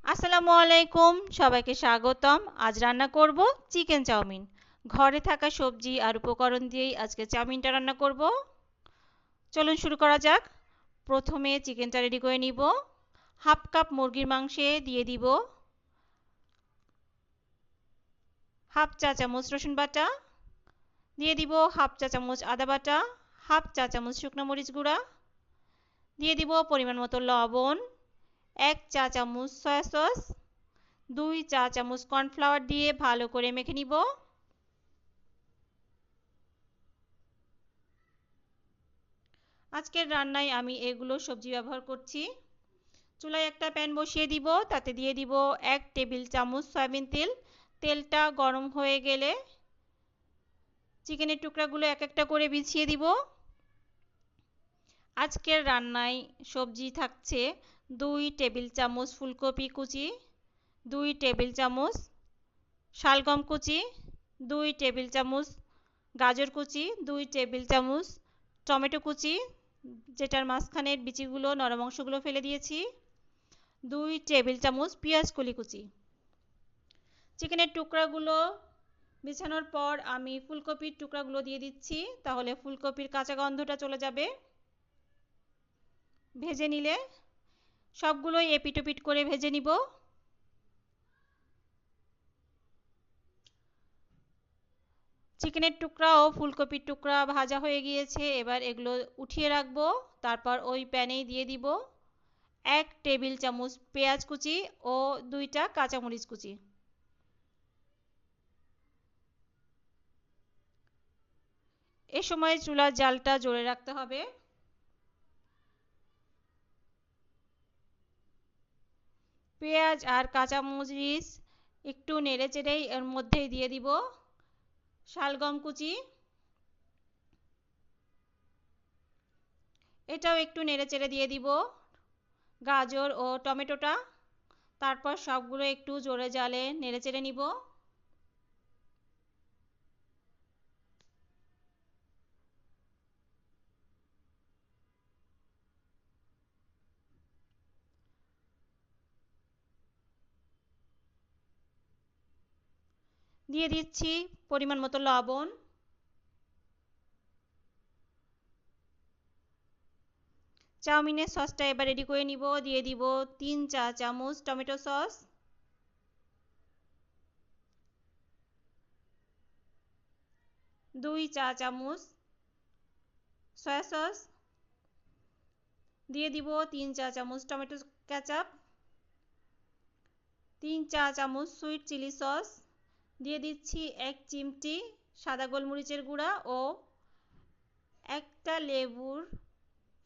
আসসালামু আলাইকুম, সবাইকে স্বাগতম। আজ রান্না করব চিকেন চাউমিন। ঘরে থাকা সবজি আর উপকরণ দিয়েই আজকে চাউমিনটা রান্না করব। চলুন শুরু করা যাক। প্রথমে চিকেনটা রেডি করে নিব। হাফ কাপ মুরগির মাংসে দিয়ে দিব হাফ চা চামচ রসুন বাটা, দিয়ে দিব হাফ চা চামচ আদা বাটা, হাফ চা চামচ শুকনো মরিচ গুঁড়া, দিয়ে দিব পরিমাণ মতো লবণ, 1 চা চামচ সয়া সস, 2 চা চামচ কর্নফ্লাওয়ার দিয়ে ভালো করে মেখে নিব। আজকের রান্নায় আমি এগুলো সবজি ব্যবহার করছি। চুলায় একটা প্যান বসিয়ে দিব, তাতে দিয়ে দিব 1 টেবিল চামচ সয়াবিন তেল। তেলটা গরম হয়ে গেলে চিকেনের টুকরাগুলো এক একটা করে বিছিয়ে দিব। আজকের রান্নায় সবজি থাকছে 2 টেবিল চামচ ফুলকপি কুচি, 2 টেবিল চামচ শালগম কুচি, 2 টেবিল চামচ গাজর কুচি, 2 টেবিল চামচ টমেটো কুচি, যেটার মাঝখানের বিচিগুলো নরম অংশগুলো ফেলে দিয়েছি, 2 টেবিল চামচ পেঁয়াজ কলি কুচি। চিকেনের টুকরাগুলো বিছানোর পর আমি ফুলকপির টুকরাগুলো দিয়ে দিচ্ছি, তাহলে ফুলকপির কাঁচা গন্ধটা চলে যাবে। ভেজে নিলে সবগুলোই এপিট ওপিট করে ভেজে নিব। চিকেনের টুকরা ও ফুলকপির টুকরা ভাজা হয়ে গিয়েছে, এবার এগুলো উঠিয়ে রাখবো। তারপর ওই প্যানেই দিয়ে দিব 1 টেবিল চামচ পেঁয়াজ কুচি ও 2টা কাঁচামরিচ কুচি। এ সময় চুলার জালটা জোরে রাখতে হবে। পেঁয়াজ আর কাঁচামরিচ একটু নেড়ে চেড়েই এর মধ্যেই দিয়ে দিব শালগম কুচি। এটাও একটু নেড়ে চেড়ে দিয়ে দিব গাজর ও টমেটোটা। তারপর সবগুলো একটু জোরে জালে নেড়ে চেড়ে নিব। দিয়ে দিচ্ছি পরিমাণ মতো লবণ, চাউমিনের সসটা এবার রেডি করে নিব। দিয়ে দিব 3 চা চামচ টমেটো সস, 2 চা চামচ সয়া সস, দিয়ে দিব 3 চা চামচ টমেটো কেচাপ, 3 চা চামচ সুইট চিলি সস, দিয়ে দিচ্ছি 1 চিমটি সাদা গোলমরিচের গুঁড়া ও একটা লেবুর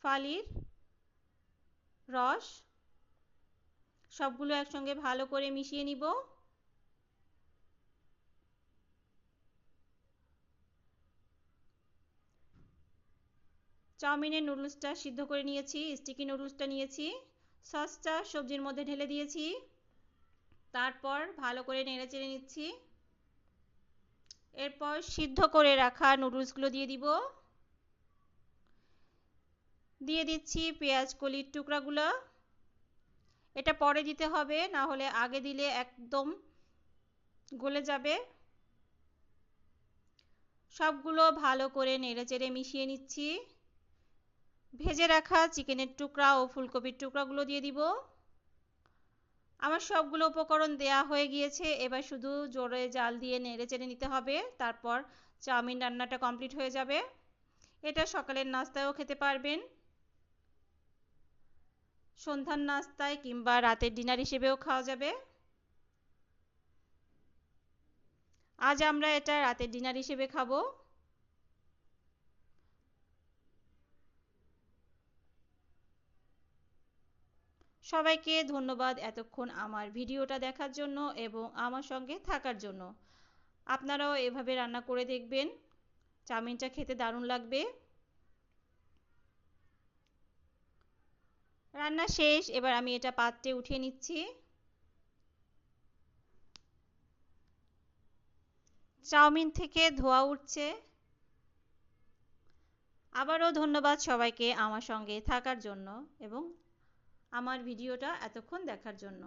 ফালির রস। সবগুলো একসঙ্গে ভালো করে মিশিয়ে নিব। চাউমিনের নুডলসটা সিদ্ধ করে নিয়েছি, স্টিকি নুডলসটা নিয়েছি। সসটা সবজির মধ্যে ঢেলে দিয়েছি, তারপর ভালো করে নেড়ে চেড়ে নিচ্ছি। এরপর সিদ্ধ করে রাখা নুডলসগুলো দিয়ে দিব। দিয়ে দিচ্ছি পেঁয়াজ কলির টুকরাগুলো। এটা পরে দিতে হবে, না হলে আগে দিলে একদম গলে যাবে। সবগুলো ভালো করে নেড়ে চেড়ে মিশিয়ে নিচ্ছি। ভেজে রাখা চিকেনের টুকরা ও ফুলকপির টুকরাগুলো দিয়ে দিব। আমার সবগুলো উপকরণ দেয়া হয়ে গিয়েছে, এবার শুধু জোরে জাল দিয়ে নেড়ে চেড়ে নিতে হবে। তারপর চাউমিন রান্নাটা কমপ্লিট হয়ে যাবে। এটা সকালের নাস্তায়ও খেতে পারবেন, সন্ধ্যার নাস্তায় কিংবা রাতের ডিনার হিসেবেও খাওয়া যাবে। আজ আমরা এটা রাতের ডিনার হিসেবে খাবো। সবাইকে ধন্যবাদ এতক্ষণ আমার ভিডিওটা দেখার জন্য এবং আমার সঙ্গে থাকার জন্য। আপনারাও এভাবে রান্না করে দেখবেন, চাউমিনটা খেতে দারুণ লাগবে। রান্না শেষ, এবার আমি এটা পাত্রে উঠিয়ে নিচ্ছি। চাউমিন থেকে ধোঁয়া উঠছে। আবারও ধন্যবাদ সবাইকে আমার সঙ্গে থাকার জন্য এবং আমার ভিডিওটা এতক্ষণ দেখার জন্য।